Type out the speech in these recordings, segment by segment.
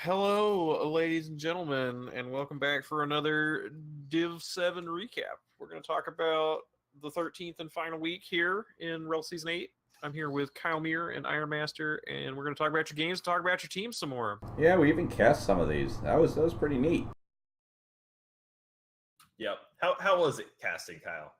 Hello, ladies and gentlemen, and welcome back for another Div 7 recap. We're going to talk about the 13th and final week here in REL Season 8. I'm here with Kyle Muir and Iron Master, and we're going to talk about your games and talk about your team some more. Yeah, we even cast some of these. That was pretty neat. Yep. How was it casting, Kyle?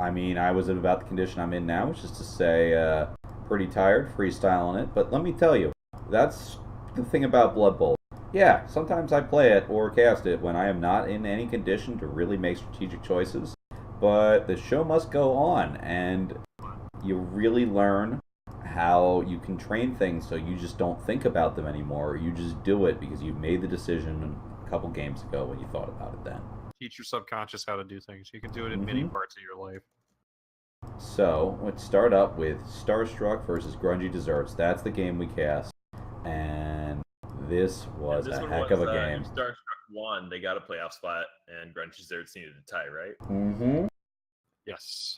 I mean, I was in about the condition I'm in now, which is to say, pretty tired, freestyling it. But let me tell you, that's the thing about Blood Bowl. Yeah, sometimes I play it or cast it when I am not in any condition to really make strategic choices. But the show must go on, and you really learn how you can train things so you just don't think about them anymore. You just do it because you made the decision a couple games ago when you thought about it then. Teach your subconscious how to do things. You can do it in many parts of your life. So, let's start up with Starstruck versus Grungy Desserts. That's the game we cast. And this was a heck of a game. Starstruck won. They got a playoff spot, and Grunge Desserts needed a tie, right? Mm-hmm. Yes.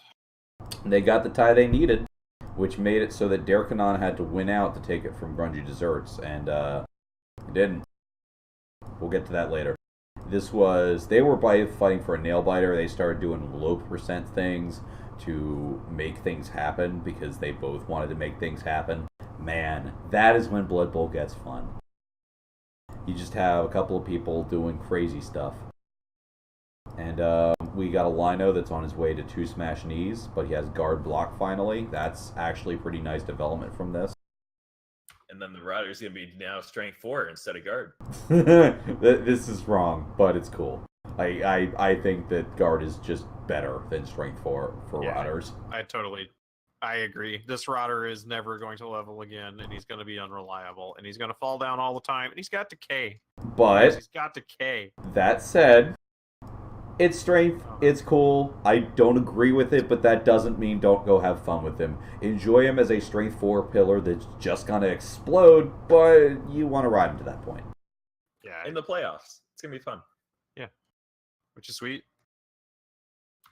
They got the tie they needed, which made it so that Derkanon had to win out to take it from Grungy Desserts, and he didn't. We'll get to that later. They were fighting for a nail biter. They started doing low percent things to make things happen because they both wanted to make things happen. Man, that is when Blood Bowl gets fun. You just have a couple of people doing crazy stuff. And we got a Lino that's on his way to 2 smash knees, but he has guard block finally. That's actually pretty nice development from this. And then the Rider's going to be now strength 4 instead of guard. This is wrong, but it's cool. I think that guard is just better than strength 4 for Riders. I agree. This Rodder is never going to level again, and he's going to be unreliable, and he's going to fall down all the time, and he's got decay. But he's got decay. That said, it's strength, it's cool. I don't agree with it, but that doesn't mean don't go have fun with him. Enjoy him as a strength 4 pillar that's just going to explode, but you want to ride him to that point. Yeah. In the playoffs. It's going to be fun. Yeah. Which is sweet.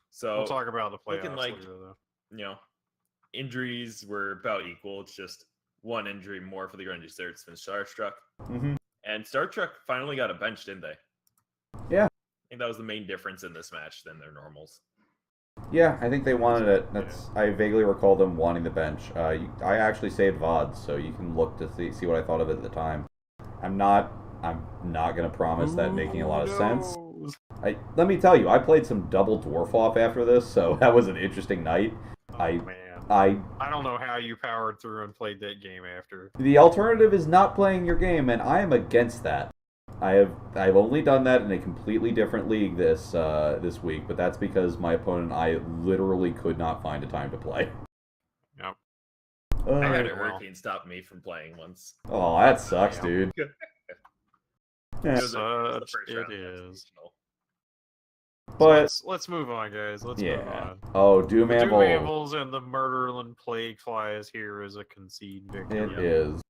So we'll talk about the playoffs like, later, though. You know, injuries were about equal. It's just one injury more for the Grungy Desserts than Starstruck. Mm-hmm. And Starstruck finally got a bench, didn't they? Yeah. I think that was the main difference in this match than their normals. Yeah, I think they wanted it. I vaguely recall them wanting the bench. I actually saved VODs, so you can look to see what I thought of it at the time. I'm not going to promise that making a lot of sense. Let me tell you, I played some double dwarf off after this, so that was an interesting night. Man. I don't know how you powered through and played that game after. The alternative is not playing your game, and I am against that. I've only done that in a completely different league this week, but that's because my opponent and I literally could not find a time to play. Yep. I had a hurricane stop me from playing once. Oh, that sucks, dude. It is. But let's move on, guys. Let's move on. Oh, Doom Amble. Doom Ambles and the Murderland Plague Flies here is a concede victory. It is.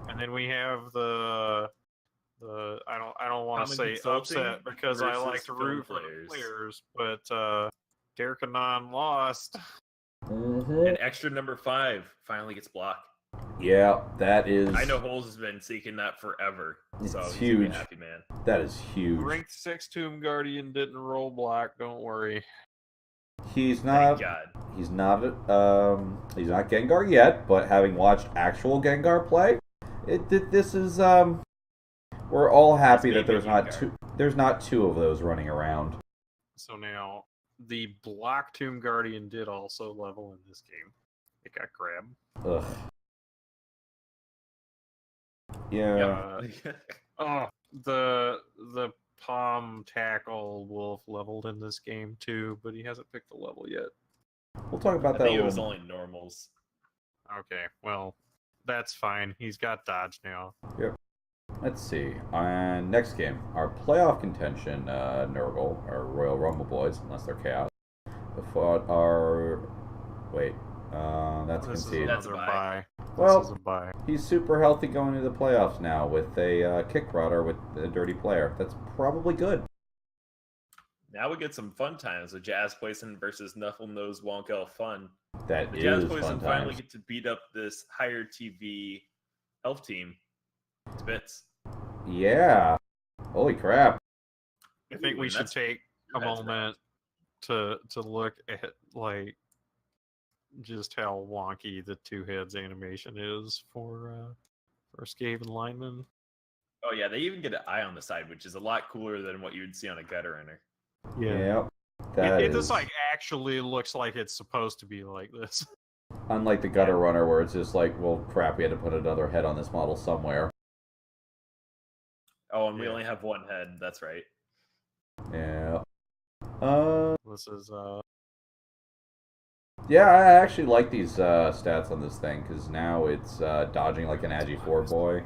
And then we have the I don't want to say upset because I like to root for the players, but Derkanon lost. Mm-hmm. And extra number 5 finally gets blocked. Yeah, that is. I know Holes has been seeking that forever. It's so he's huge. a happy man. That is huge. Ranked 6 Tomb Guardian didn't roll block. Don't worry. He's not. Thank God. He's not Gengar yet, but having watched actual Gengar play, this is we're all happy that there's not two of those running around. So now the block Tomb Guardian did also level in this game. It got grabbed. Ugh. Yeah. The Palm Tackle Wolf leveled in this game too, but he hasn't picked the level yet. We'll talk about that. I think it was only normals. Okay, well, that's fine. He's got dodge now. Yep. Let's see. Next game, our playoff contention, Nurgle, our Royal Rumble boys, unless they're Chaos, fought our. Wait. That's conceded. That's a bye. Well, he's super healthy going into the playoffs now with a kick rodder with a dirty player. That's probably good. Now we get some fun times with Jazz Poison versus Knuckle Nose Wonk Elf Fun. The Jazz Poison finally get to beat up this higher TV elf team to bits. Yeah. Holy crap. I think we should take a that's moment to look at like just how wonky the two heads animation is for Skaven lineman. Oh yeah, they even get an eye on the side, which is a lot cooler than what you would see on a gutter runner. Yep. That It is just like actually looks like it's supposed to be like this. unlike the gutter runner where it's just like, well, crap, we had to put another head on this model somewhere. Oh, and we only have one head. That's right. Yeah. This is Yeah, I actually like these stats on this thing because now it's dodging like an Agi 4 boy.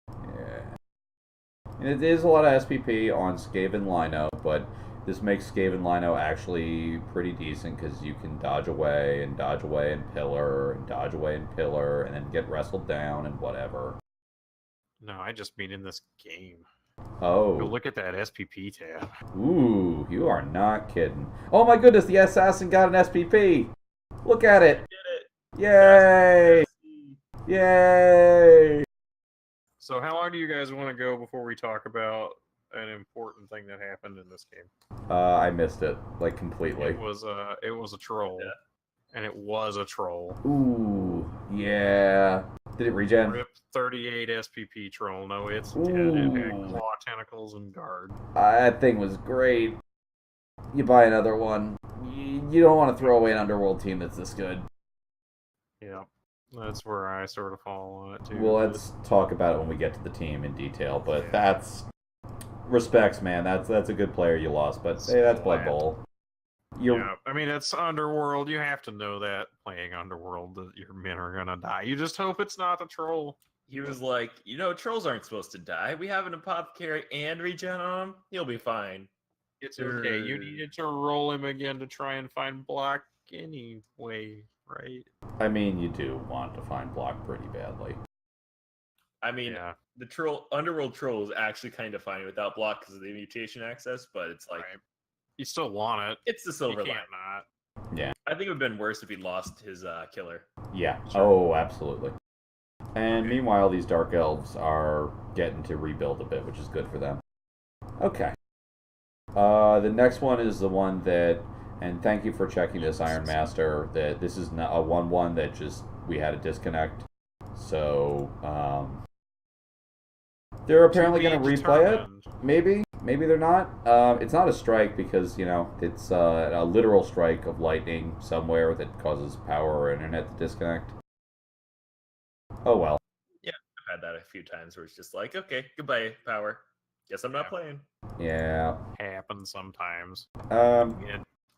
Yeah. And it is a lot of SPP on Skaven Lino, but this makes Skaven Lino actually pretty decent because you can dodge away and pillar and dodge away and pillar and then get wrestled down and whatever. no, I just mean in this game. Oh. Go look at that SPP tab. Ooh, you are not kidding. Oh my goodness, the assassin got an SPP. Look at it. Did it. Yay! Yay! So how long do you guys want to go before we talk about an important thing that happened in this game? I missed it, like, completely. It was a troll. Yeah. And it was a troll. Ooh, yeah. Did it regen? Rip 38 SPP troll. No, it's dead. It had Ooh. claw tentacles and guard. That thing was great. You buy another one. You don't want to throw away an underworld team that's this good. Yeah. That's where I sort of fall on it too. Well, let's talk about it when we get to the team in detail, but Yeah. that's respects, man. That's a good player you lost, but hey, that's Blood Bowl. Yeah, I mean it's Underworld. You have to know that playing Underworld that your men are gonna die. You just hope it's not the troll. He was like, trolls aren't supposed to die. We have an apothecary and regen on him. He'll be fine. It's okay. You needed to roll him again to try and find block anyway, right? I mean, you do want to find block pretty badly. I mean, Yeah. the Underworld troll is actually kind of fine without block because of the mutation access, but it's like Right. You still want it. it's the silver You line. can't not. Yeah. I think it would have been worse if he lost his killer. Yeah. Sure. Oh, absolutely. And Okay. meanwhile, these Dark Elves are getting to rebuild a bit, which is good for them. Okay. The next one is the one that, and thank you for checking this, Iron Master, that this is not a 1-1 that just, we had a disconnect. So, they're apparently going to replay it. Maybe. Maybe they're not. It's not a strike because, it's a literal strike of lightning somewhere that causes power or internet to disconnect. Oh well. Yeah, I've had that a few times where it's just like, okay, goodbye, power. Guess I'm not playing. Yeah. Happens sometimes. Um.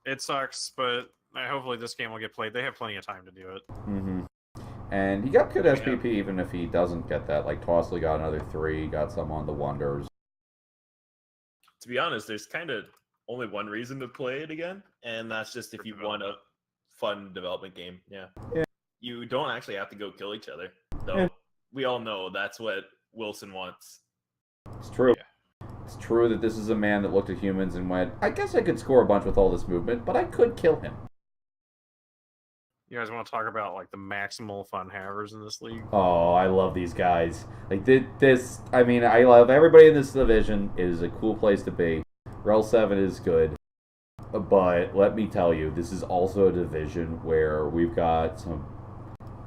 It sucks, but hopefully this game will get played. They have plenty of time to do it. Mm-hmm. And he got good SPP even if he doesn't get that. Like Tossley got another 3, got some on the Wonders. To be honest, there's kind of only one reason to play it again, and that's just if you want a fun development game. Yeah. You don't actually have to go kill each other, though. We all know that's what Wilson wants. It's true. Yeah. It's true that this is a man that looked at humans and went, I guess I could score a bunch with all this movement, but I could kill him. You guys want to talk about like the maximal fun havers in this league? Oh, I love these guys. Like this, I mean, I love everybody in this division. It is a cool place to be. REL 7 is good. But let me tell you, this is also a division where we've got some...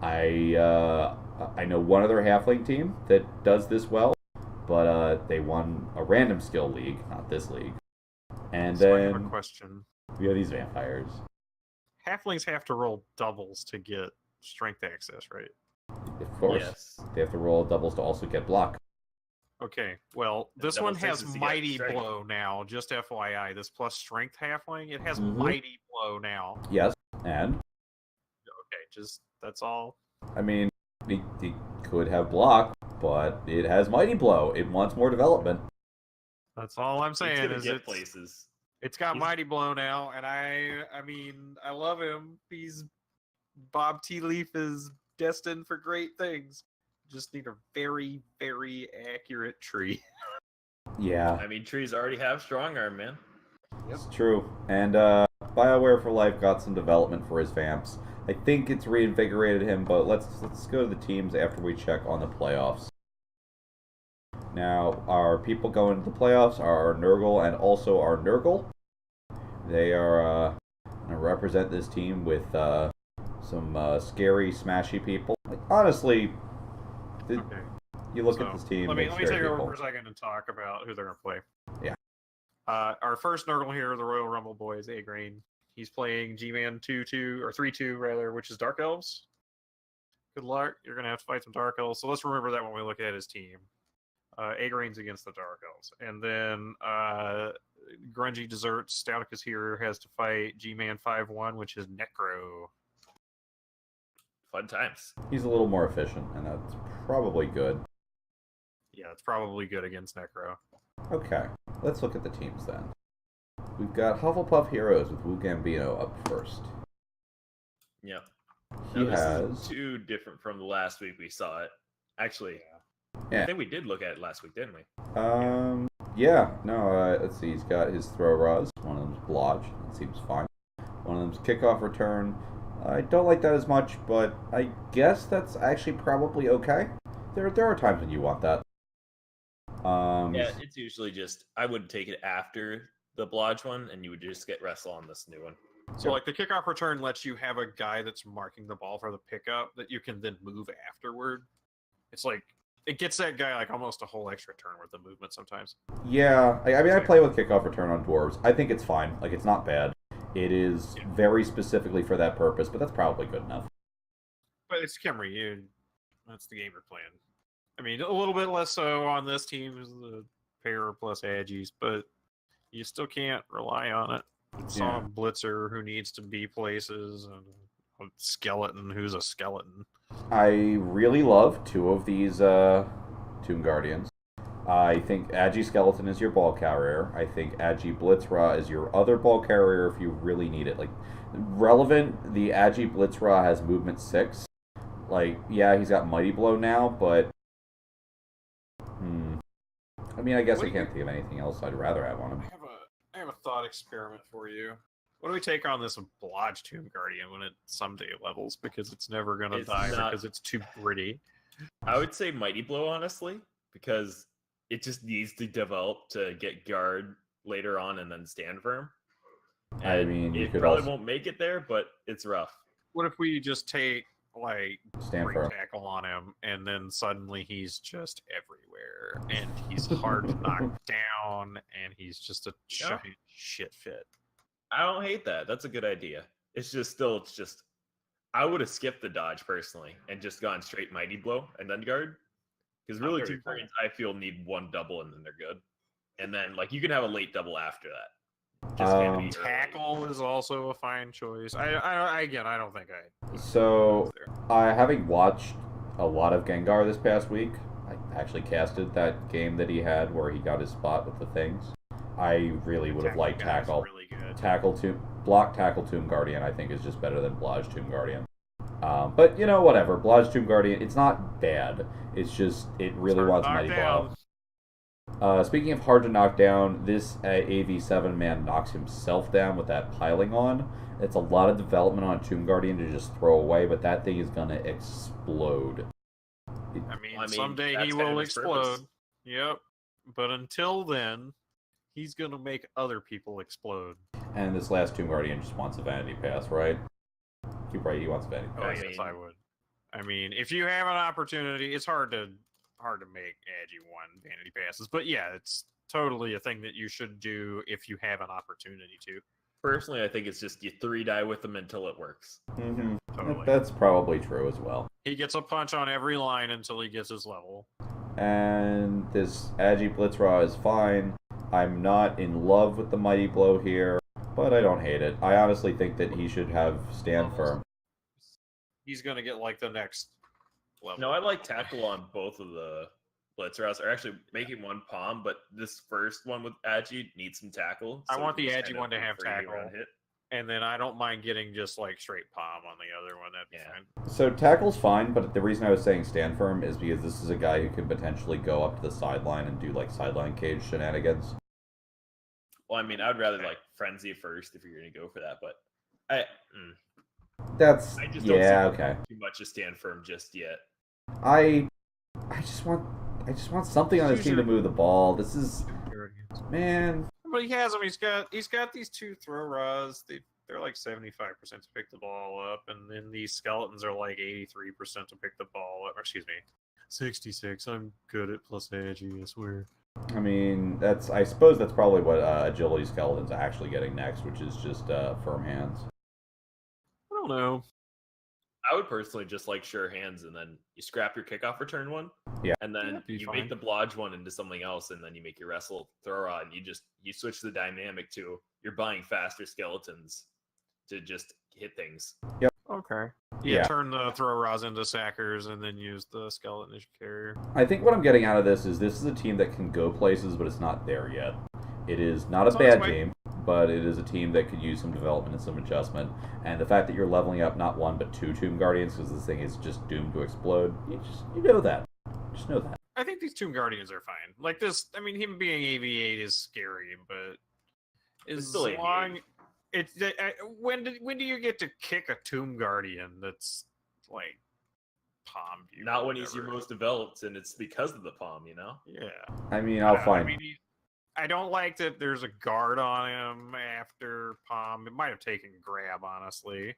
I know one other halfling team that does this well, but they won a random skill league, not this league. And So I have a then question. we have these vampires. Halflings have to roll doubles to get strength access, right? Of course, Yes. they have to roll doubles to also get block. Okay, well, this double one has sixes to get Mighty strength. Blow now, just FYI. This plus Strength Halfling, it has Mhm. Mighty Blow now. Yes, and Okay, just, that's all. I mean, it could have block, but it has Mighty Blow. It wants more development. That's all I'm It's saying gonna is get places. it's got He's- Mighty Blow now, and I mean, I love him. He's Bob Tea Leaf is destined for great things. Just need a very, very accurate tree. Yeah, I mean, trees already have strong arm, man. it's true. And BioWare for Life got some development for his vamps. I think it's reinvigorated him, but let's go to the teams after we check on the playoffs. Now, our people going to the playoffs are our Nurgle and also our Nurgle. They are going to represent this team with some scary, smashy people. Like, honestly, Okay. you look at this team. Let me scary take over people. for a second and talk about who they're going to play. Yeah. Our first Nurgle here, the Royal Rumble Boys, A-Grain. He's playing G-Man 2-2, or 3-2 rather, which is Dark Elves. Good luck. You're going to have to fight some Dark Elves. So let's remember that when we look at his team. A-Grain's against the Dark Elves. And then Grungy Desserts, Stouticus here, has to fight G-Man 5-1, which is Necro. Fun times. He's a little more efficient, and that's probably good. Yeah, it's probably good against Necro. Okay, let's look at the teams then. We've got Hufflepuff Heroes with Wu Gambino up first. Yeah. He This has... is too different from the last week we saw it. Actually, Yeah. I think we did look at it last week, didn't we? Yeah, no, let's see, he's got his Throw Rods. One of them's Blodge, that seems fine. One of them's Kickoff Return. I don't like that as much, but I guess that's actually probably okay. There are times when you want that. Yeah, it's usually just, I would take it after the Blodge one, and you would just get Wrestle on this new one. So, like, the kickoff return lets you have a guy that's marking the ball for the pickup that you can then move afterward. It's like, it gets that guy, like, almost a whole extra turn worth of movement sometimes. Yeah, I mean, I play with Kickoff Return on Dwarves. I think it's fine. Like, it's not bad. It is very specifically for that purpose, but that's probably good enough. But it's Kimry. That's the game you're playing. I mean, a little bit less so on this team is the pair plus Aggies, but you still can't rely on it. It's on a blitzer who needs to be places, and a skeleton who's a skeleton. I really love two of these Tomb Guardians. I think Agi Skeleton is your ball carrier. I think Agi Blitzra is your other ball carrier if you really need it. Like, relevant, the Agi Blitzra has movement 6. Like, yeah, he's got Mighty Blow now, but... I mean, I guess I can't think of anything else I'd rather have on him. I have a thought experiment for you. What do we take on this Blodge Tomb Guardian when it someday levels? Because it's never going to die because it's too pretty. I would say Mighty Blow, honestly, because it just needs to develop to get guard later on and then stand firm. And I mean, you it could probably also... won't make it there, but it's rough. What if we just take, like, Stand great firm. tackle on him, and then suddenly he's just everywhere, and he's hard to knock down, and he's just a giant shit fit. I don't hate that. That's a good idea. It's just I would have skipped the dodge personally and just gone straight Mighty Blow and then guard. Because really, two guardians I feel need one double and then they're good. And then like you can have a late double after that. Just can't be tackle is also a fine choice. I don't think I. So, having watched a lot of Gengar this past week, I actually casted that game that he had where he got his spot with the things. I really would have liked Tackle. Really good. Block Tackle Tomb Guardian, I think, is just better than Blodge Tomb Guardian. But, you know, whatever. Blodge Tomb Guardian, it's not bad. It's just, it really wants Mighty Blow. Speaking of hard to knock down, this AV7 man knocks himself down with that piling on. It's a lot of development on a Tomb Guardian to just throw away, but that thing is going to explode. I mean, someday he will explode. Yep. But until then, he's going to make other people explode. And this last Tomb Guardian just wants a Vanity Pass, right? You're right, he wants a Vanity Pass. Oh, yes, I would. I mean, if you have an opportunity, it's hard to make Agi 1 Vanity Passes. But yeah, it's totally a thing that you should do if you have an opportunity to. Personally, I think it's just you 3-die with them until it works. Mm-hmm. Totally. That's probably true as well. He gets a punch on every line until he gets his level. And this Agi Blitzra is fine. I'm not in love with the Mighty Blow here, but I don't hate it. I honestly think that he should have stand firm. He's going to get like the next level. No, I like tackle on both of the Blitzers, or actually making one palm, but this first one with Agi needs some tackle. I want the Agi one to have tackle. And then I don't mind getting just like straight palm on the other one. That'd be fine. So tackle's fine, but the reason I was saying stand firm is because this is a guy who can potentially go up to the sideline and do like sideline cage shenanigans. Well, I mean, I'd rather like frenzy first if you're going to go for that, but I just don't see too much to stand firm just yet. I I just want something on this team to move the ball. This is, man. But he has them. He's got these 2 throw rods. They're like 75% to pick the ball up, and then these skeletons are like 83% to pick the ball up. Or, excuse me, 66. I'm good at plus agi, I swear. I mean, I suppose that's probably what agility skeleton's actually getting next, which is just firm hands. I don't know. I would personally just like sure hands, and then you scrap your kickoff return one. Yeah. And then you make the blodge one into something else, and then you make your wrestle throw rod. And you switch the dynamic to you're buying faster skeletons to just hit things. Yep. Okay. Yeah. Turn the throw rods into sackers, and then use the skeleton as your carrier. I think what I'm getting out of this is a team that can go places, but it's not there yet. It is not a bad team, but it is a team that could use some development and some adjustment. And the fact that you're leveling up not 1 but 2 Tomb Guardians, because this thing is just doomed to explode, you know that. Just know that. I think these Tomb Guardians are fine. Like this, I mean, him being AV8 is scary, but as long when do you get to kick a Tomb Guardian that's like palm? Not when he's your most developed, and it's because of the palm, you know. Yeah. I mean, I'll find. I don't like that there's a guard on him after palm. It might have taken grab, honestly.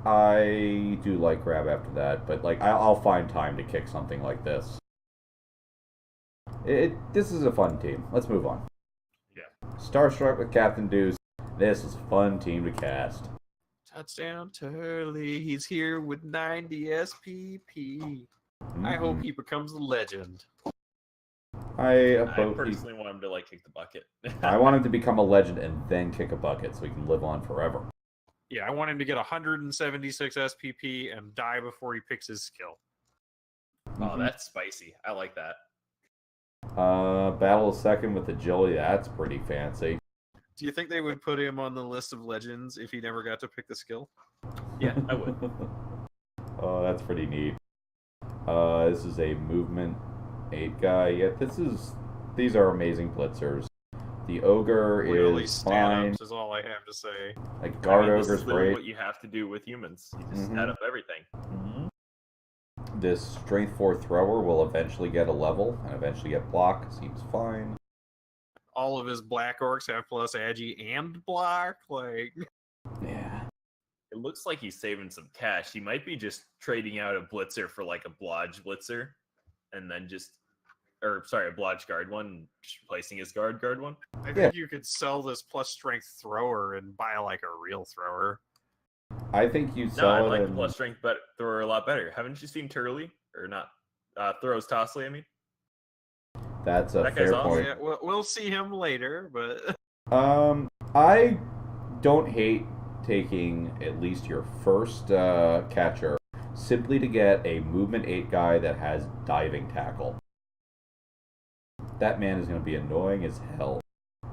I do like grab after that, but like I'll find time to kick something like this. This is a fun team. Let's move on. Yeah. Starstruck with Captain Deuce. This is a fun team to cast. Touchdown Turley. He's here with 90 SPP. I hope he becomes a legend. I personally want him to like kick the bucket. I want him to become a legend and then kick a bucket so he can live on forever. Yeah, I want him to get 176 SPP and die before he picks his skill. Oh, that's spicy. I like that. Battle of second with agility. That's pretty fancy. Do you think they would put him on the list of legends if he never got to pick the skill? Yeah, I would. Oh, that's pretty neat. This is a movement 8 guy. Yeah, these are amazing blitzers. The ogre is fine. Is all I have to say. Like guard ogre's great. What you have to do with humans. You just add up everything. This strength 4 thrower will eventually get a level and eventually get block. Seems fine. All of his black orcs have plus agi and block. Like, yeah. It looks like he's saving some cash. He might be just trading out a blitzer for like a blodge blitzer, and then a blodge guard one, just replacing his guard one. I think you could sell this plus strength thrower and buy like a real thrower. I think you sell I like the plus strength thrower a lot better. Haven't you seen Turley? Or not? Throws Tossley, I mean. That's a fair point. Yeah, we'll see him later, but I don't hate taking at least your first catcher simply to get a movement 8 guy that has diving tackle. That man is going to be annoying as hell.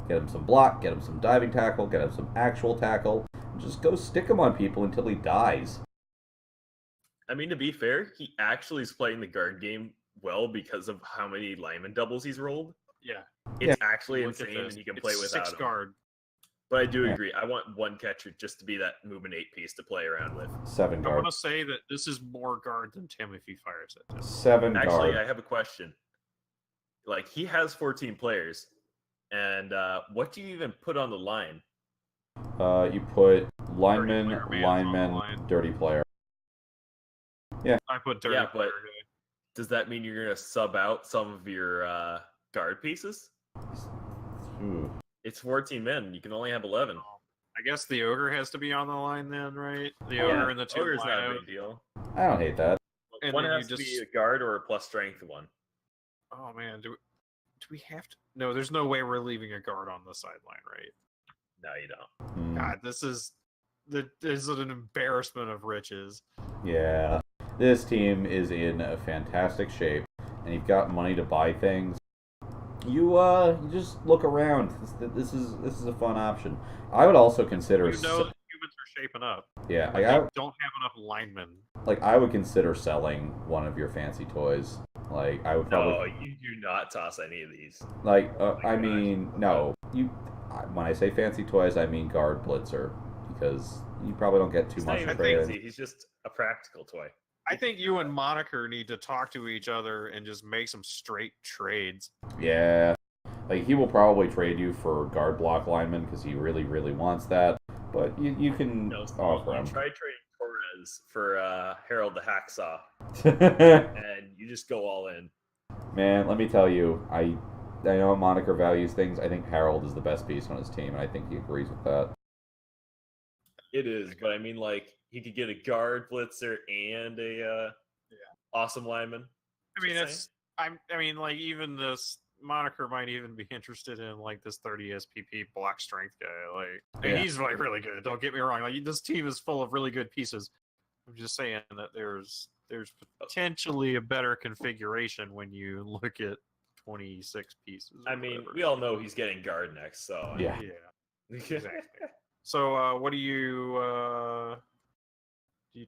Get him some block, get him some diving tackle, get him some actual tackle, and just go stick him on people until he dies. I mean, to be fair, he actually is playing the guard game well because of how many lineman doubles he's rolled. Yeah. It's actually insane, and you can play without 6 guard. But I do agree. I want one catcher just to be that movement 8 piece to play around with. 7 guard. I want to say that this is more guard than Tim if he fires it. 7 guard. Actually, I have a question. Like, he has 14 players, and what do you even put on the line? You put lineman, dirty player. Yeah. I put dirty player. But does that mean you're going to sub out some of your guard pieces? Ooh. It's 14 men. You can only have 11. I guess the ogre has to be on the line then, right? The ogre and the 2 ogre's not a big deal. I don't hate that. And one has to be a guard or a plus strength one. Oh man, do we have to? No, there's no way we're leaving a guard on the sideline, right? No, you don't. God, this is an embarrassment of riches. Yeah, this team is in a fantastic shape, and you've got money to buy things. You just look around. This is a fun option. I would also consider. Humans are shaping up. Yeah, I don't have enough linemen. Like, I would consider selling one of your fancy toys. Like, I would probably. No, you do not toss any of these. Like, I mean, no. When I say fancy toys, I mean guard blitzer, because you probably don't get too much for it. He's just a practical toy. I think you and Moniker need to talk to each other and just make some straight trades. Yeah. Like, he will probably trade you for guard block lineman because he really, really wants that. But you can offer him. Try trading Torres for Harold the Hacksaw, and you just go all in. Man, let me tell you, I know Moniker values things. I think Harold is the best piece on his team, and I think he agrees with that. It is, but I mean, like, he could get a guard blitzer and a awesome lineman. I mean, like, even this Moniker might even be interested in like this 30 SPP block strength guy. Like, he's like really good. Don't get me wrong. Like, this team is full of really good pieces. I'm just saying that there's potentially a better configuration when you look at 26 pieces. I mean, we all know he's getting guard next, so yeah. Exactly. So, what do you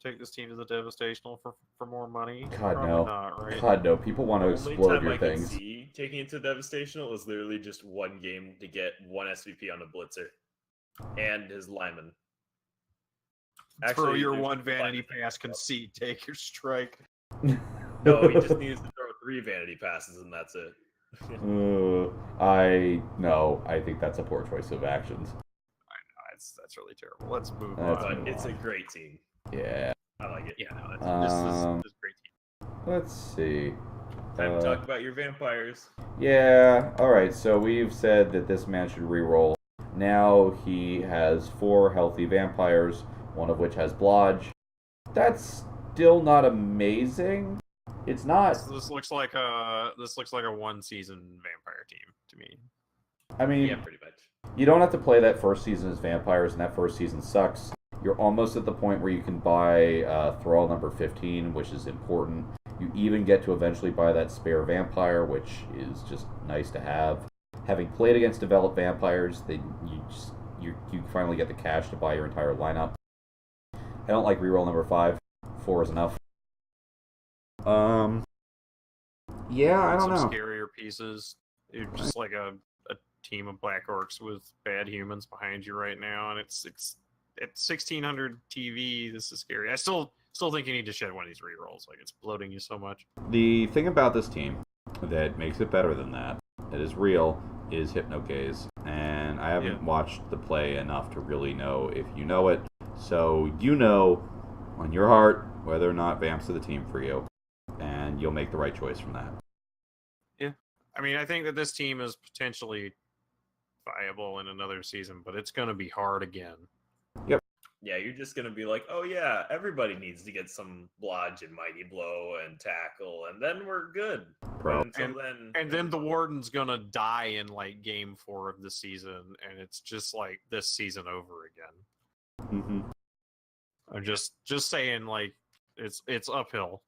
take this team to the Devastational for more money? God, Probably no. not, right? God, no. People want to explode your things. The only time I can see taking it to Devastational is literally just one game to get one SVP on the blitzer and his lineman. Actually, throw your one vanity pass concede, take your strike. No, he just needs to throw 3 vanity passes and that's it. I think that's a poor choice of actions. I know, that's really terrible. Let's move on. But it's a great team. Yeah. I like it. Yeah, no, this is a great team. Let's see. Time to talk about your vampires. Yeah, alright, so we've said that this man should reroll. Now he has 4 healthy vampires, one of which has Blodge. That's still not amazing. It's not. This looks like a one season vampire team to me. I mean, yeah, pretty much. You don't have to play that first season as vampires, and that first season sucks. You're almost at the point where you can buy Thrall number 15, which is important. You even get to eventually buy that spare vampire, which is just nice to have. Having played against developed vampires, you finally get the cash to buy your entire lineup. I don't like reroll number 5. 4 is enough. Yeah, I don't know. Some scarier pieces. You're just like a team of black orcs with bad humans behind you right now, and it's at 1600 TV. This is scary. I still think you need to shed one of these rerolls. Like, it's bloating you so much. The thing about this team that makes it better than that is real, is Hypnogaze, and I haven't watched the play enough to really know if you know it. So you know on your heart whether or not Vamps are the team for you, and you'll make the right choice from that. Yeah, I mean, I think that this team is potentially viable in another season, but it's going to be hard again. Yep. Yeah, you're just going to be like, oh yeah, everybody needs to get some Blodge and Mighty Blow and Tackle, and then we're good. Bro. And then the Warden's going to die in like game 4 of the season, and it's just like this season over again. Mm-hmm. I'm just saying, like, it's uphill.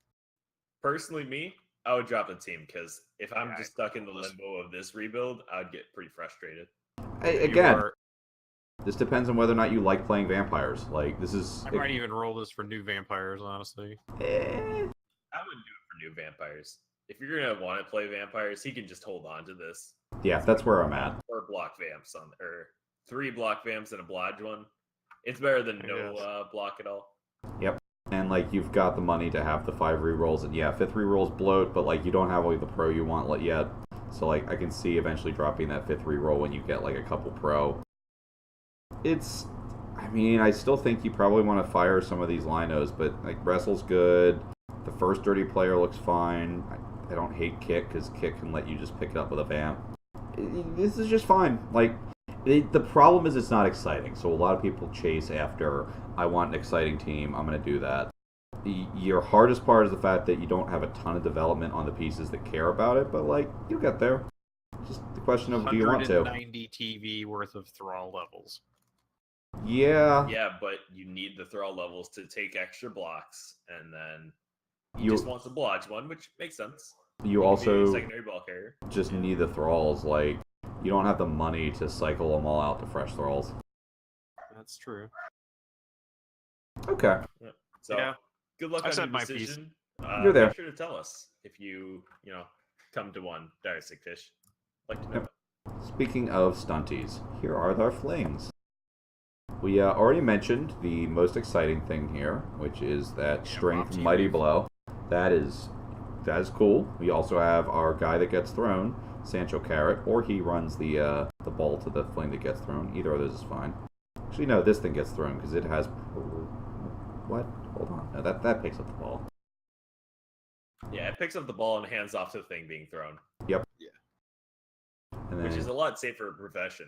Personally, me, I would drop the team, because if I'm just stuck in the limbo of this rebuild, I'd get pretty frustrated. Again, this depends on whether or not you like playing vampires. Like, this is... I might even roll this for new vampires, honestly. I wouldn't do it for new vampires. If you're going to want to play vampires, he can just hold on to this. Yeah, that's where I'm at. Or block vamps or 3 block vamps and a Blodge one. It's better than no block at all. Yep. And, like, you've got the money to have the 5 rerolls, and yeah, 5th reroll's bloat, but, like, you don't have all the pro you want yet. So, like, I can see eventually dropping that 5th reroll when you get, like, a couple pro. I mean, I still think you probably want to fire some of these linos, but, like, Wrestle's good. The first dirty player looks fine. I don't hate Kick, because Kick can let you just pick it up with a vamp. This is just fine. Like, the problem is it's not exciting. So a lot of people chase after, I want an exciting team, I'm going to do that. Your hardest part is the fact that you don't have a ton of development on the pieces that care about it, but, like, you'll get there. Just the question of, do you want to? 190 TV worth of Thrall levels. Yeah. Yeah, but you need the Thrall levels to take extra blocks, and then you just want the Blodge one, which makes sense. You also secondary ball carrier. Just need the Thralls. Like, you don't have the money to cycle them all out to fresh Thralls. That's true. Okay. Yeah. So, good luck on your decision. You're there. Make sure to tell us if you come to one, Dire Sick Fish. Like to know. Speaking of stunties, here are our flings. We already mentioned the most exciting thing here, which is that Strength Mighty Blow. That is cool. We also have our guy that gets thrown, Sancho Carrot, or he runs the ball to the thing that gets thrown. Either of those is fine. Actually, no, this thing gets thrown because it has... What? Hold on. No, that picks up the ball. Yeah, it picks up the ball and hands off to the thing being thrown. Yep. Yeah. And then Which is a lot safer profession.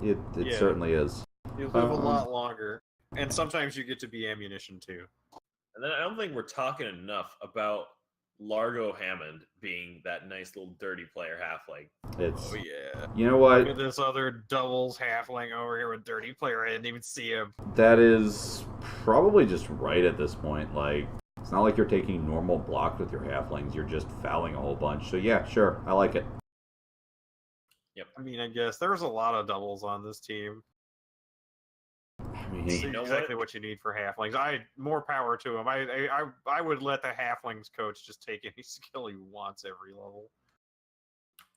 It certainly is. You live a lot longer, and sometimes you get to be ammunition too. And then I don't think we're talking enough about Largo Hammond being that nice little dirty player halfling. It's... Oh yeah. You know what? Look at this other doubles halfling over here with dirty player. I didn't even see him. That is probably just right at this point. Like, it's not like you're taking normal blocks with your halflings. You're just fouling a whole bunch. So yeah, sure, I like it. Yep. I mean, I guess there's a lot of doubles on this team. I mean, See You know exactly what you need for halflings. More power to him. I would let the halflings coach just take any skill he wants every level.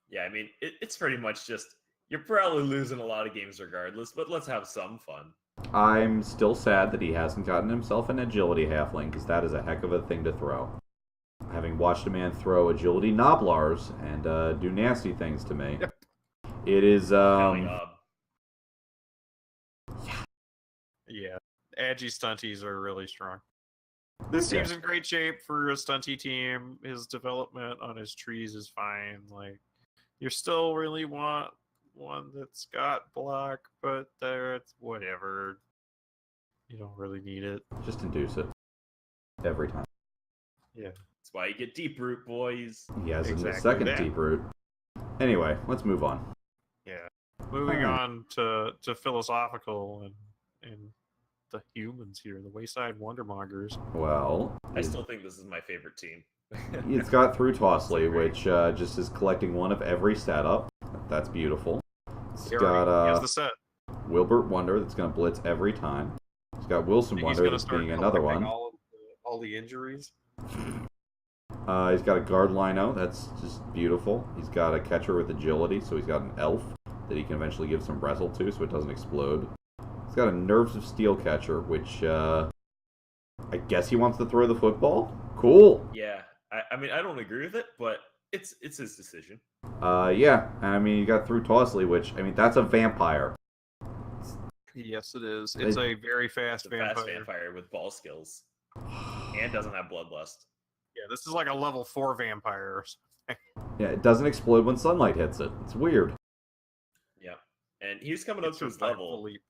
Yeah, I mean, it's pretty much just, you're probably losing a lot of games regardless, but let's have some fun. I'm still sad that he hasn't gotten himself an agility halfling, because that is a heck of a thing to throw. Having watched a man throw agility Noblars and do nasty things to me, it is... Yeah, Agi stunties are really strong. This team's in great shape for a stunty team. His development on his trees is fine. Like, you still really want one that's got block, but it's whatever. You don't really need it. Just induce it. Every time. Yeah. That's why you get deep root, boys. He has Exactly a second that. deep root. Anyway, let's move on. Yeah. Moving on to philosophical and the humans here, the Wayside Wondermongers. Well, I still think this is my favorite team. it's got through Tossley, which just is collecting one of every stat up. That's beautiful. It's got Here's the set. Wilbert Wonder that's going to blitz every time. It's got Wilson Wonder that's being another one. All the injuries. He's got a guard lino that's just beautiful. He's got a catcher with agility, so he's got an elf that he can eventually give some wrestle to so it doesn't explode. He's got a Nerves of Steel catcher, which I guess he wants to throw the football? Cool! Yeah, I mean, I don't agree with it, but it's his decision. Yeah, I mean, you got through Tossley, which, I mean, that's a vampire. Yes, it is. It's a very fast It's a vampire. fast vampire with ball skills. And doesn't have bloodlust. Yeah, this is like a level 4 vampire or something. Yeah, it doesn't explode when sunlight hits it. It's weird. Yeah. And he's coming up It's to his a type of level. leap.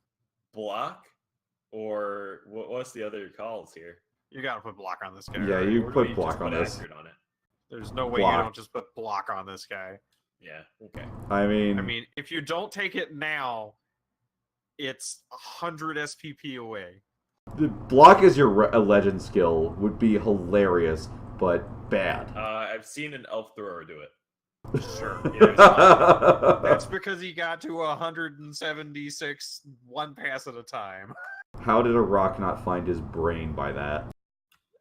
Block? Or what's the other calls here? You gotta put block on this guy. Yeah, right? you Or do put we block just on put this. accurate on it? There's no way Block. you don't just put block on this guy. Yeah, okay. I mean, If you don't take it now, it's 100 SPP away. the block as your a legend skill would be hilarious, but bad. I've seen an elf thrower do it. Sure. That's That's because he got to 176 one pass at a time. How did a rock not find his brain by that?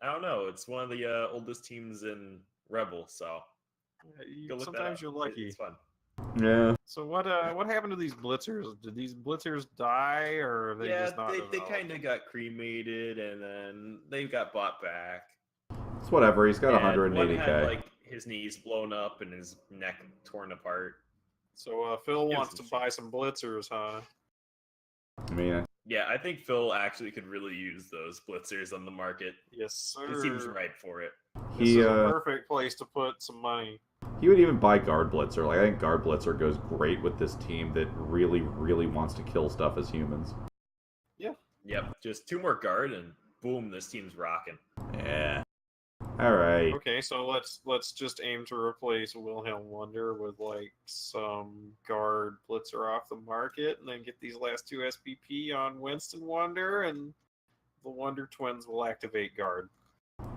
I don't know. It's one of the oldest teams in Rebel, so go look that Sometimes up. you're lucky. It's fun. Yeah. So what happened to these blitzers? Did these blitzers die, or are they Yeah, just not they developed? kind of got cremated, and then they got bought back. It's whatever. He's got And one 180k. had, like, his knees blown up and his neck torn apart. So Phil Give wants some to buy some blitzers, huh? I mean, Yeah, I think Phil actually could really use those blitzers on the market. Yes, sir. He seems right for it. This he is a perfect place to put some money. he would even buy Guard Blitzer. Like, I think Guard Blitzer goes great with this team that really, really wants to kill stuff as humans. Yep, just 2 more guard, and boom, this team's rocking. Yeah. All right. Okay, so let's just aim to replace Wilhelm Wonder with like some guard blitzer off the market, and then get these last 2 SPP on Winston Wonder, and the Wonder Twins will activate guard.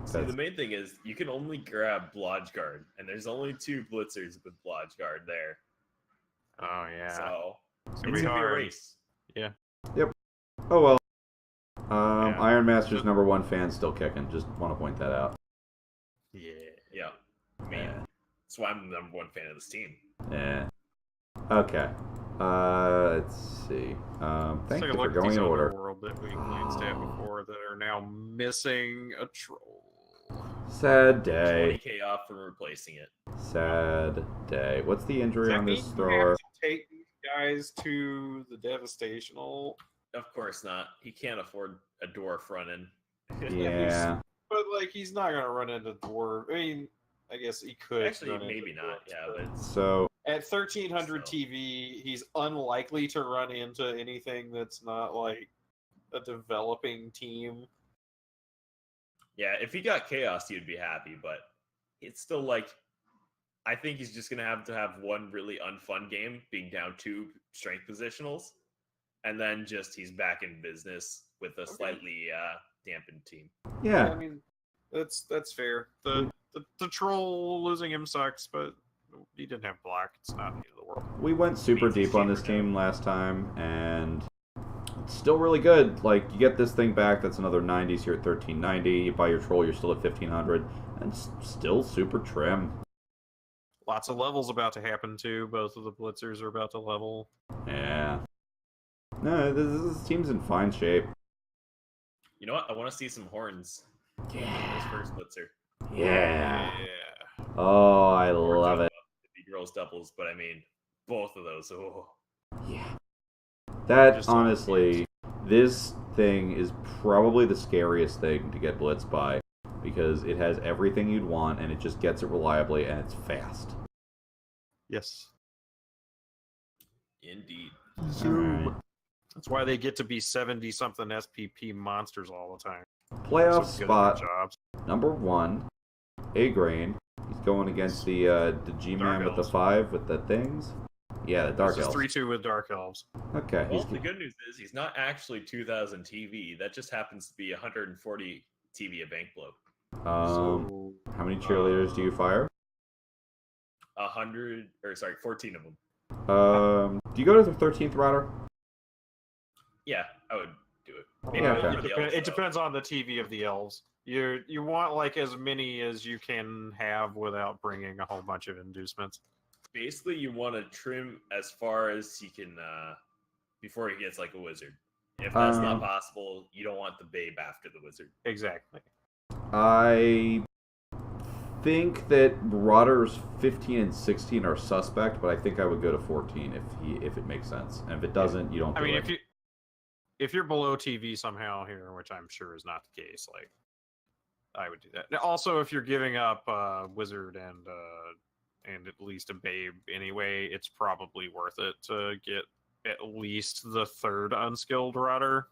See, the main thing is you can only grab Blodge Guard, and there's only 2 blitzers with Blodge Guard there. Oh yeah. So It's it's gonna be gonna be a hard. race. Oh well. Yeah. Iron Master's #1 fan still kicking. Just want to point that out. Yeah. Yeah. I mean, Yeah. that's why I'm the #1 fan of this team. Yeah. Okay. Let's see. Thank Take you a for look at going these in other order. world that we glanced at before that are now missing a troll. Sad day. 20K off from replacing it. Sad day. What's the Does injury that on mean this you have thrower? to take these guys to the Devastational? Of course not. He can't afford a dwarf running. Yeah. But like, he's not gonna run into dwarf. I mean, I guess he could. Actually, run maybe into not. dwarves, Yeah, but but So at 1300 So. TV, he's unlikely to run into anything that's not like a developing team. yeah, if he got chaos, he would be happy. But it's still like, I think he's just gonna have to have one really unfun game, being down 2 strength positionals, and then just he's back in business with a slightly dampened team. yeah. I mean, that's fair. The troll losing him sucks, but he didn't have block. It's not the end of the world. We went super Means he's deep on cheaper this now. team last time, and it's still really good. Like, you get this thing back, that's another 90, so you're at 1390. You buy your troll, you're still at 1500, and still super trim. Lots of levels about to happen too. Both of the blitzers are about to level. Yeah. No, this team's in fine shape. You know what? I want to see some horns. Yeah. His first blitzer. Yeah. Oh, I love it. The girls doubles, but I mean, both of those. Oh, Yeah. That, Just honestly, this thing is probably the scariest thing to get blitzed by, because it has everything you'd want, and it just gets it reliably, and it's fast. Yes. indeed. Alright. That's why they get to be 70-something SPP monsters all the time. Playoff So good at their spot jobs. number 1, A-Grain. He's going against the G-Man with the Elves. 5 with the things. Yeah, the Dark This is Elves. 3-2 with Dark Elves. Okay. Well, the good news is he's not actually 2,000 TV. That just happens to be 140 TV at bank blow. So, How many cheerleaders do you fire? 14 of them. Do you go to the 13th router? Yeah, I would do it. Yeah, okay. It depends on the TV of the elves. You want like as many as you can have without bringing a whole bunch of inducements. Basically, you want to trim as far as he can before he gets like a wizard. If that's not possible, you don't want the babe after the wizard. Exactly. I think that Rotters 15 and 16 are suspect, but I think I would go to 14 if it makes sense. And if it doesn't, you don't do I mean, it. if you're below TV somehow here, which I'm sure is not the case, like I would do that. Now, also, if you're giving up wizard and at least a babe anyway, it's probably worth it to get at least the third unskilled rotter.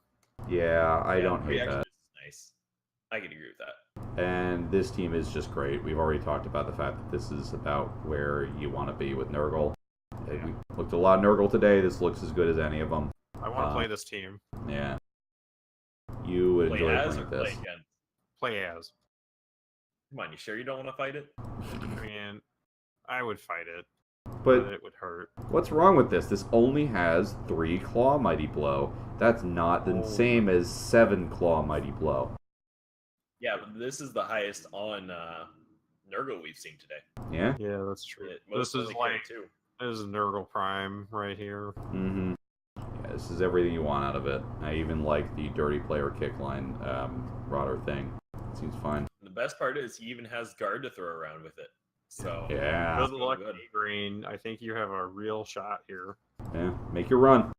Yeah, I don't hate reaction that. is nice. I can agree with that. And this team is just great. We've already talked about the fact that this is about where you want to be with Nurgle. Yeah. We looked at a lot of Nurgle today. This looks as good as any of them. I want to play this team. Yeah. You would Play enjoy as or playing play this. against? Play as. Come on, you sure you don't want to fight it? I mean, I would fight it, But but it would hurt. what's wrong with this? This only has 3 Claw Mighty Blow. That's not the same as 7 Claw Mighty Blow. Yeah, but this is the highest on Nurgle we've seen today. Yeah? Yeah, that's true. Most This is only carry like 2. this is Nurgle Prime right here. Mm-hmm. Yeah, this is everything you want out of it. I even like the Dirty Player Kickline Rotter thing. It seems fine. The best part is he even has guard to throw around with it. So Yeah. Good really luck, good. Green. I think you have a real shot here. Yeah. Make your run.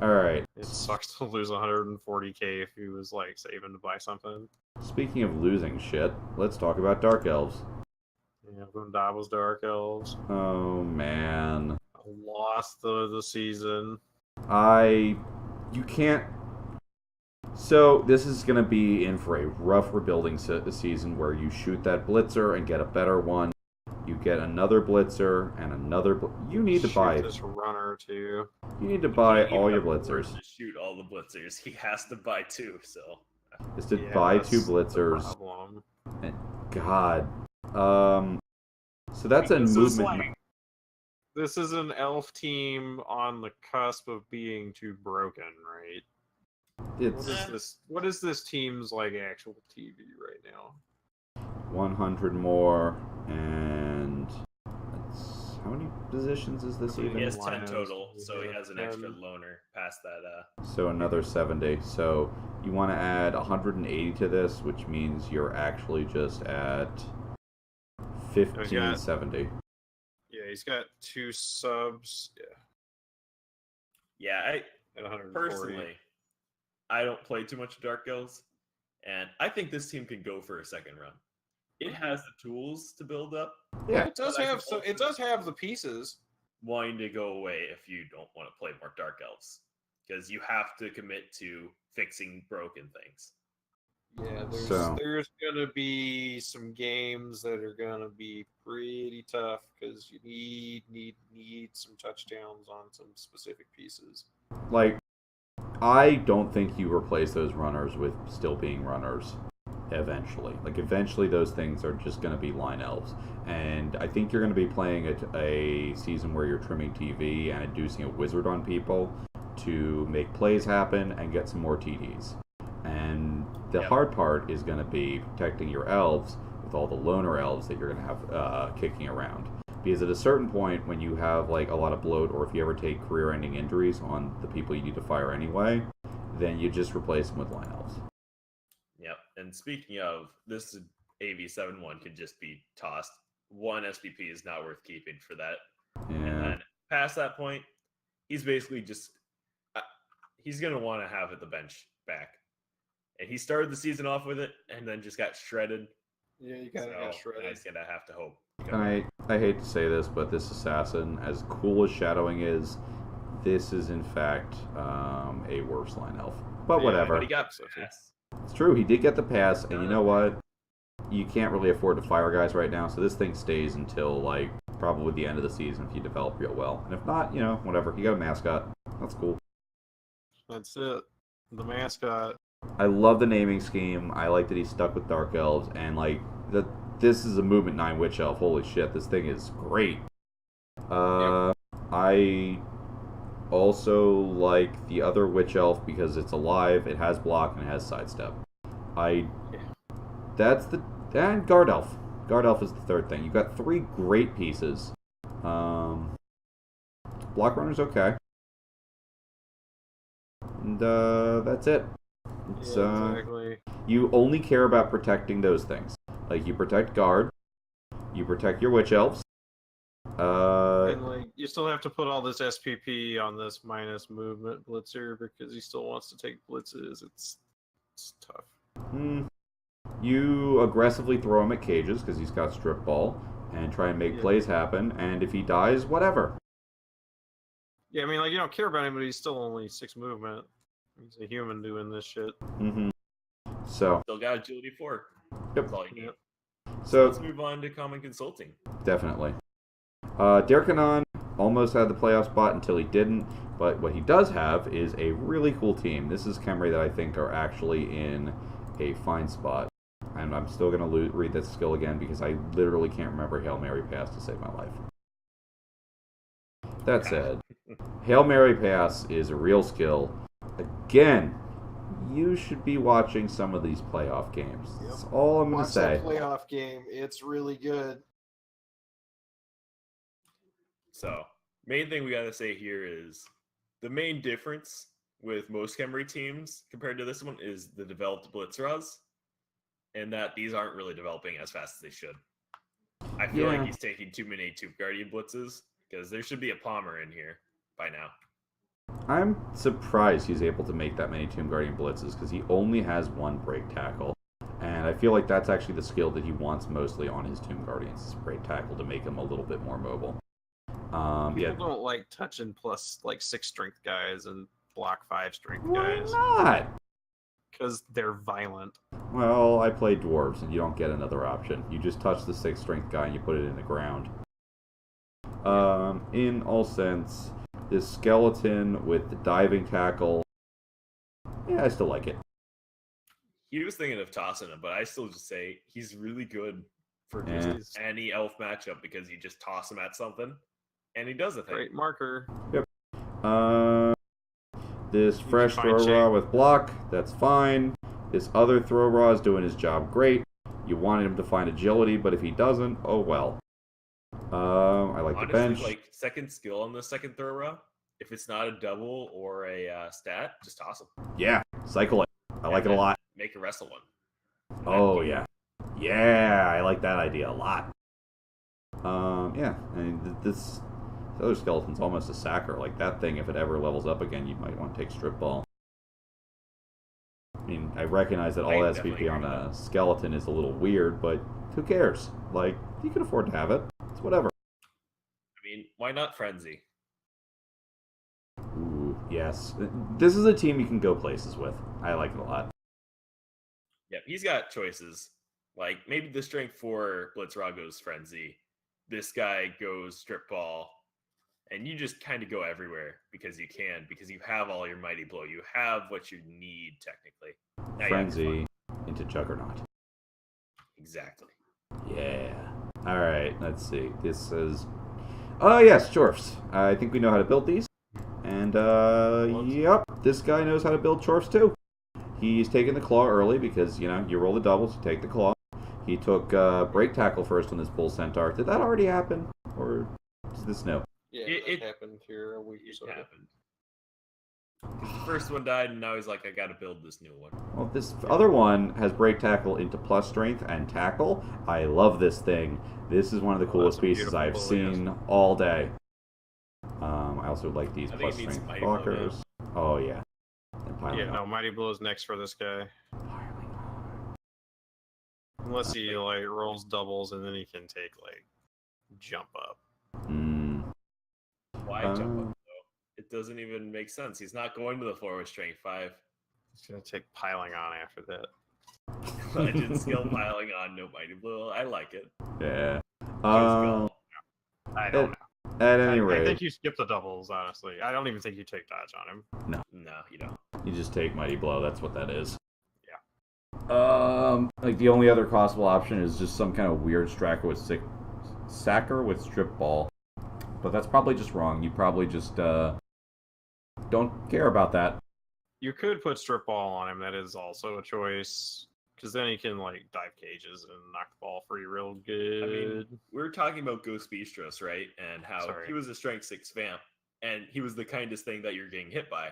Alright. It sucks to lose 140k if he was like saving to buy something. Speaking of losing shit, let's talk about Dark Elves. Yeah, Boondabba's Dark Elves. Oh, man. Lost the season. You can't... So, this is going to be in for a rough rebuilding season where you shoot that Blitzer and get a better one. You get another Blitzer and another... You need to buy... this runner too. You need to buy Can't all even your afford Blitzers. to shoot all the blitzers. He has to buy 2. So Is to Yeah, buy that's 2 the Blitzers. problem. And God. So that's a This is movement... like- This is an elf team on the cusp of being too broken, right? It's What is this team's like actual TV right now? 100 more, and let's How many positions is this even? He has 10 Lions, total, so he yeah, has an extra 10. loner past that. So another 70. So you want to add 180 to this, which means you're actually just at 1570. Yeah, he's got 2 subs. Yeah, At 140. personally, I don't play too much Dark Elves, and I think this team can go for a second run. It has the tools to build up. Yeah, It does have so. It does have the pieces. Wanting to go away if you don't want to play more Dark Elves, because you have to commit to fixing broken things. Yeah, So- there's gonna be some games that are gonna be pretty tough because you need some touchdowns on some specific pieces. like, I don't think you replace those runners with still being runners eventually. Like, eventually those things are just going to be line elves. And I think you're going to be playing a season where you're trimming TV and inducing a wizard on people to make plays happen and get some more TDs. And the hard part is going to be protecting your elves with all the loner elves that you're going to have kicking around. Because at a certain point, when you have like a lot of bloat, or if you ever take career-ending injuries on the people you need to fire anyway, then you just replace them with line elves. Yep. And speaking of, this AV7-1 could just be tossed. 1 SPP is not worth keeping for that. Yeah. And then past that point, he's basically just he's gonna want to have at the bench back. And he started the season off with it, and then just got shredded. Yeah, you got shredded. He's gonna have to hope. I hate to say this, but this assassin, as cool as shadowing is, this is in fact a worse line elf. But whatever. But he got pass. It's true, he did get the pass, and you know what? You can't really afford to fire guys right now, so this thing stays until like probably the end of the season if you develop real well. And if not, you know, whatever. You got a mascot. That's cool. That's it. The mascot. I love the naming scheme. I like that he's stuck with Dark Elves, and like this is a Movement 9 Witch Elf. Holy shit, this thing is great. I also like the other Witch Elf because it's alive, it has block, and it has sidestep. And Guard Elf. Guard Elf is the third thing. You've got 3 great pieces. Block Runner's okay. And that's it. It's, exactly. You only care about protecting those things. Like, you protect Guard, you protect your Witch Elves. And like you still have to put all this SPP on this minus movement blitzer because he still wants to take blitzes. It's tough. You aggressively throw him at cages because he's got strip ball and try and make plays happen. And if he dies, whatever. Yeah, I mean, like you don't care about him, but he's still only 6 movement. He's a human doing this shit. So Still got agility 4. Yep. That's all you need. So let's move on to common consulting. Definitely. Derkanon almost had the playoff spot until he didn't, but what he does have is a really cool team. This is Khemri that I think are actually in a fine spot. And I'm still going to read that skill again because I literally can't remember Hail Mary Pass to save my life. That said, Hail Mary Pass is a real skill. Again, you should be watching some of these playoff games. That's all I'm going to say. Watch that playoff game. It's really good. So, main thing we got to say here is the main difference with most Khemri teams compared to this one is the developed Blitzras, and that these aren't really developing as fast as they should. I feel like he's taking too many Tube Guardian blitzes because there should be a Palmer in here by now. I'm surprised he's able to make that many Tomb Guardian blitzes because he only has 1 break tackle. And I feel like that's actually the skill that he wants mostly on his Tomb Guardians, is break tackle to make him a little bit more mobile. People don't like touching plus like 6 strength guys and block 5 strength Why guys. not? Because they're violent. Well, I play dwarves, and you don't get another option. You just touch the 6 strength guy and you put it in the ground. In all sense, this skeleton with the diving tackle, yeah, I still like it. He was thinking of tossing him, but I still just say he's really good for just any elf matchup because you just toss him at something, and he does a thing. Great marker. Yep. This fresh throw raw with block, that's fine. This other throw raw is doing his job great. You wanted him to find agility, but if he doesn't, oh well. I like Honestly, the bench. like second skill on the second throw row. If it's not a double or a stat, just toss them. Yeah, cycle it. I like it a lot. Make a wrestle one. Oh yeah, yeah, I like that idea a lot. Yeah, I mean this other skeleton's almost a sacker. Like that thing, if it ever levels up again, you might want to take strip ball. I mean, I recognize that all SVP on a skeleton is a little weird, but who cares? Like, you can afford to have it. It's whatever. I mean, why not Frenzy? Ooh, yes. This is a team you can go places with. I like it a lot. Yep, he's got choices. Like, maybe the strength 4 Blitzra goes Frenzy. This guy goes Strip Ball. And you just kind of go everywhere because you can, because you have all your Mighty Blow. You have what you need, technically. Now Frenzy into Juggernaut. Exactly. Yeah. Alright, let's see. This is... Oh, yes, Chorfs. I think we know how to build these. And, yep, this guy knows how to build Chorfs, too. He's taking the Claw early because, you know, you roll the doubles, you take the Claw. He took Break Tackle first on this Bull Centaur. Did that already happen? Or is this new? Yeah, it happened here a week or so. It happened. The first one died, and now he's like, I gotta build this new one. Well, this other one has Break Tackle into plus strength and tackle. I love this thing. This is one of the coolest pieces I've seen all day. I also like these plus strength blockers. Oh, yeah. Yeah, no, Mighty Blow is next for this guy. Unless he, like, rolls doubles, and then he can take, like, jump up. Why jump up, though? It doesn't even make sense. He's not going to the floor with strength 5. He's going to take piling on after that. Legend skill piling on, no Mighty Blow. I like it. Yeah. I don't know. At any rate. I think you skip the doubles, honestly. I don't even think you take dodge on him. No, you don't. You just take Mighty Blow. That's what that is. Yeah. Like the only other possible option is just some kind of weird sacker with strip ball. But that's probably just wrong. You probably just don't care about that. You could put strip ball on him. That is also a choice. Because then he can, like, dive cages and knock the ball free real good. I mean, we were talking about Ghost Bistros, right? And how he was a strength 6 vamp. And he was the kindest thing that you're getting hit by.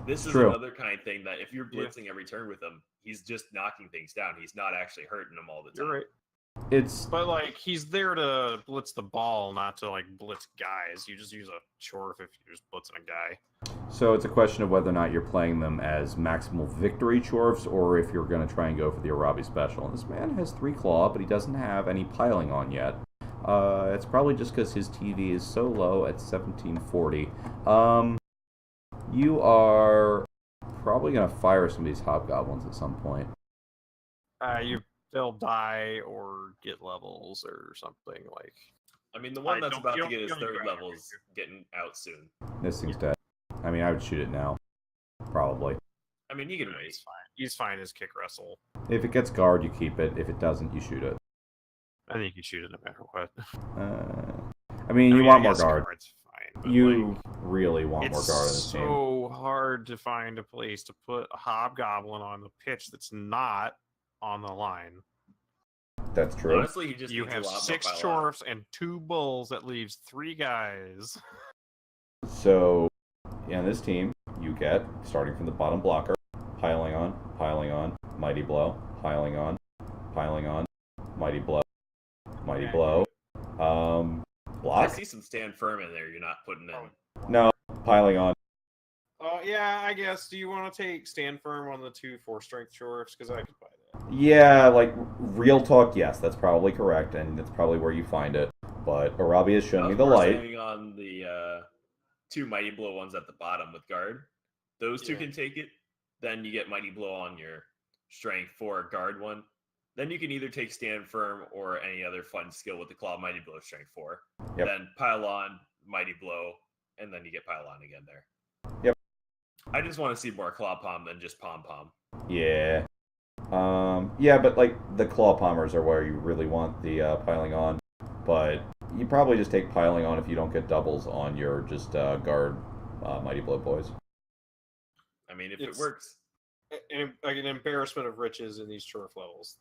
This is another kind thing that if you're blitzing every turn with him, he's just knocking things down. He's not actually hurting them all the time. You're right. But like, he's there to blitz the ball, not to like blitz guys. You just use a chorf if you're just blitzing a guy. So it's a question of whether or not you're playing them as maximal victory chorfs, or if you're going to try and go for the Arabi special. And this man has 3 claw, but he doesn't have any piling on yet. It's probably just because his TV is so low at 1740. You are probably going to fire some of these hobgoblins at some point. They'll die or get levels or something like. I mean, the one that's about to get his 3rd level is getting out soon. This thing's dead. I mean, I would shoot it now. Probably. I mean, he can wait. He's fine. He's fine as kick wrestle. If it gets guard, you keep it. If it doesn't, you shoot it. I think you shoot it no matter what. I mean, you want more guard. Fine, you really want more guard in this team. It's so hard to find a place to put a hobgoblin on the pitch that's not on the line. That's true. Honestly, you have 6 chorfs and 2 bulls. That leaves 3 guys. So, in this team, you get, starting from the bottom blocker, piling on, Mighty Blow, piling on, Mighty Blow, Mighty Blow, block. I see some stand firm in there you're not putting in. No, piling on. Yeah, I guess. Do you want to take stand firm on the 2 4-strength chorfs? Because I could buy that. Yeah, like, real talk, yes, that's probably correct, and that's probably where you find it. But Arabi has shown me the light. On the 2 Mighty Blow ones at the bottom with guard. Those 2 can take it. Then you get Mighty Blow on your strength 4 guard one. Then you can either take stand firm or any other fun skill with the claw Mighty Blow strength 4. Yep. Then pile on, Mighty Blow, and then you get pile on again there. Yep. I just want to see more claw palm than just pom pom. Yeah. Yeah, but like the claw palmers are where you really want the piling on. But you probably just take piling on if you don't get doubles on your just guard Mighty Blow boys. I mean, if it works. An embarrassment of riches in these chorf levels.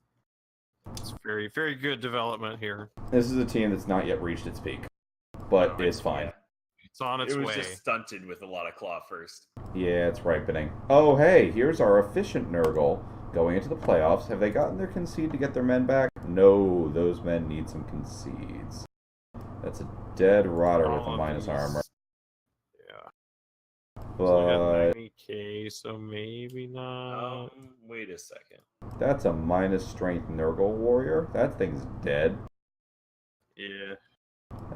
It's very, very good development here. This is a team that's not yet reached its peak. but it's fine. Yeah. It's on its It was way. just stunted with a lot of claw first. Yeah, it's ripening. Oh, hey, here's our efficient Nurgle going into the playoffs. Have they gotten their concede to get their men back? No, those men need some concedes. That's a dead rotter with a All of minus these- armor. Yeah. But So we got 90k, so maybe not. Wait a second. that's a minus strength Nurgle warrior. That thing's dead. Yeah.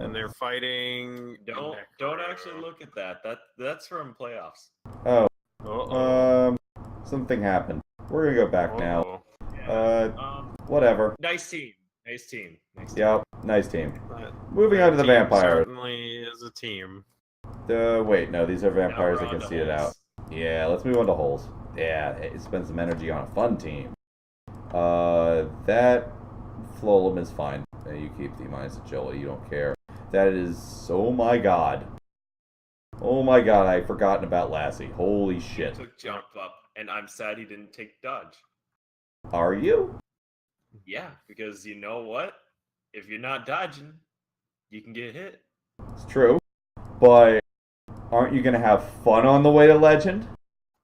And they're fighting. Don't actually look at that. That's from playoffs. Oh, Uh-oh. something happened. We're gonna go back now. Yeah. Whatever. Nice team. Nice team. Yep, nice team. That Moving on to the team vampires. Certainly is a team. Wait, no, these are Now vampires we're that on to conceded out. holes. Yeah, let's move on to holes. Yeah, it spends some energy on a fun team. That Flolum is fine. You keep the minus agility, you don't care. That is, oh my god. Oh my god, I'd forgotten about Lassie. Holy shit. He took jump up, and I'm sad he didn't take dodge. Are you? Yeah, because you know what? If you're not dodging, you can get hit. It's true. But aren't you gonna have fun on the way to Legend?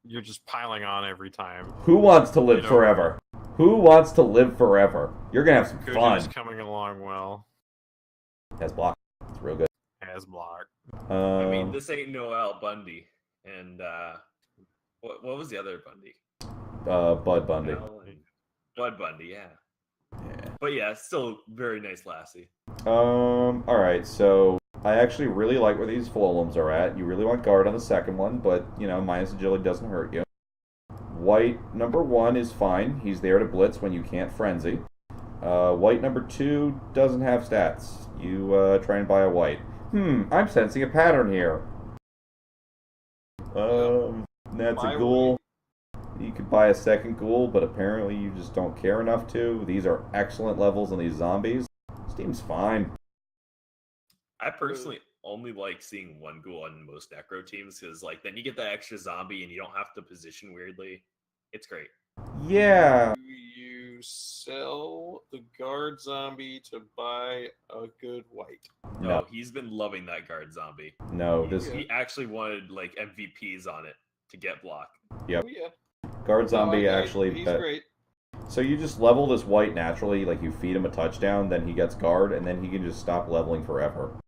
You're just piling on every time. Who wants to live You know- forever? Who wants to live forever? You're gonna have some fun. Kuja's coming along well. Has block. It's real good. Has block. I mean, this ain't Noel Bundy. And what was the other Bundy? Bud Bundy. Noel and Bud Bundy, yeah. Yeah. But yeah, it's still very nice Lassie. Alright, so I actually really like where these Flolums are at. You really want guard on the second one, but, you know, minus agility doesn't hurt you. White number 1 is fine. He's there to blitz when you can't frenzy. White number 2 doesn't have stats. You try and buy a white. I'm sensing a pattern here. That's Buy a a ghoul. You could buy a second ghoul, but apparently you just don't care enough to. These are excellent levels on these zombies. This team's fine. I personally only like seeing one ghoul on most necro teams because, like, then you get that extra zombie and you don't have to position weirdly. It's great. Yeah. You sell the guard zombie to buy a good white. No. He's been loving that guard zombie. No, this He actually wanted like MVPs on it to get block. Yep. Oh, yeah. guard zombie actually. He's great. So you just level this white naturally, like you feed him a touchdown, then he gets guard, and then he can just stop leveling forever.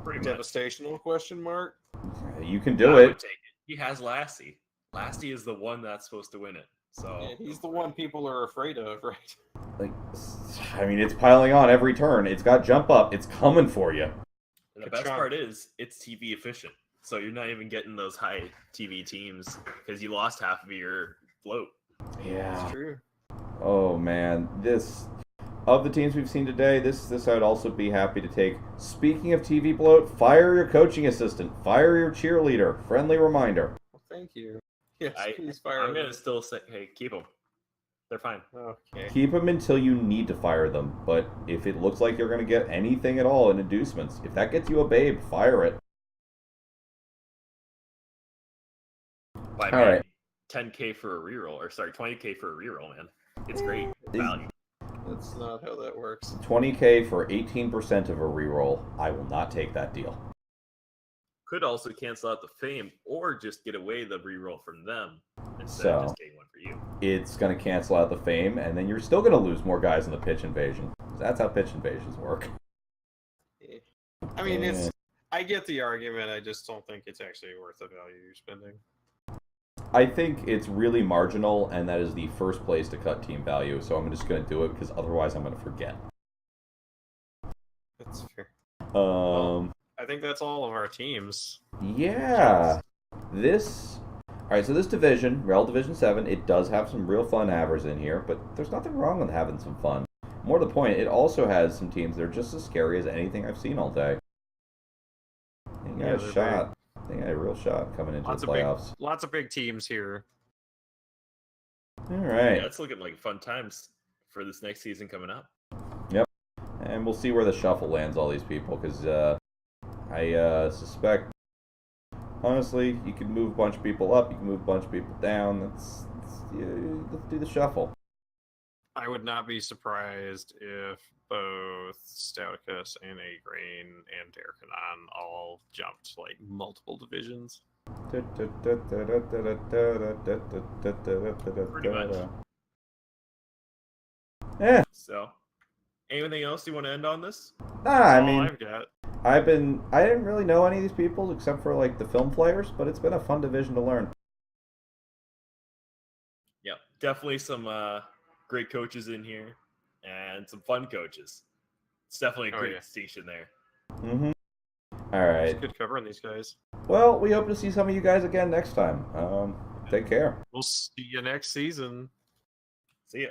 Pretty much. Devastational question mark. You can do I it. would take it. He has Lassie. Lassie is the one that's supposed to win it. So Yeah, he's the one people are afraid of, right? Like, I mean, it's piling on every turn. It's got jump up. It's coming for you. And the best Ka-chunk. part is it's TV efficient. So you're not even getting those high TV teams because you lost half of your float. Yeah. It's true. Oh man, this of the teams we've seen today, this I'd also be happy to take. Speaking of TV bloat, fire your coaching assistant, fire your cheerleader. Friendly reminder. Well, thank you. Yes, please fire I'm them. gonna still say, hey, keep them. They're fine. Okay. Keep them until you need to fire them. But if it looks like you're going to get anything at all in inducements, if that gets you a babe, fire it. By All right. 10K for a reroll, or sorry, 20K for a reroll, man. It's great value. That's not how that works. 20k for 18% of a reroll. I will not take that deal. Could also cancel out the fame, or just get away the reroll from them instead So- of just getting one for you. It's going to cancel out the fame, and then you're still going to lose more guys in the pitch invasion. That's how pitch invasions work. I mean, it's. I get the argument. I just don't think it's actually worth the value you're spending. I think it's really marginal, and that is the first place to cut team value, so I'm just going to do it, because otherwise I'm going to forget. That's fair. Um, I think that's all of our teams. yeah. Alright, so this division, REL Division 7, it does have some real fun avers in here, but there's nothing wrong with having some fun. More to the point, it also has some teams that are just as scary as anything I've seen all day. They got Yeah, a they're shot. They got a real shot coming into Lots the of big, playoffs. lots of big teams here. Alright. Yeah, it's looking like fun times for this next season coming up. And we'll see where the shuffle lands all these people, because I suspect, honestly, you can move a bunch of people up, you can move a bunch of people down. Let's do the shuffle. I would not be surprised if both Stouticus and Agrain and Darkanon all jumped like multiple divisions. Pretty much. Yeah. So, anything else you want to end on this? I All mean, I've got. I didn't really know any of these people except for like the film players, but it's been a fun division to learn. Yep, definitely some great coaches in here and some fun coaches. It's definitely a great distinction there. Mm-hmm. All right. It's good covering these guys. Well, we hope to see some of you guys again next time. Take care. We'll see you next season. See ya.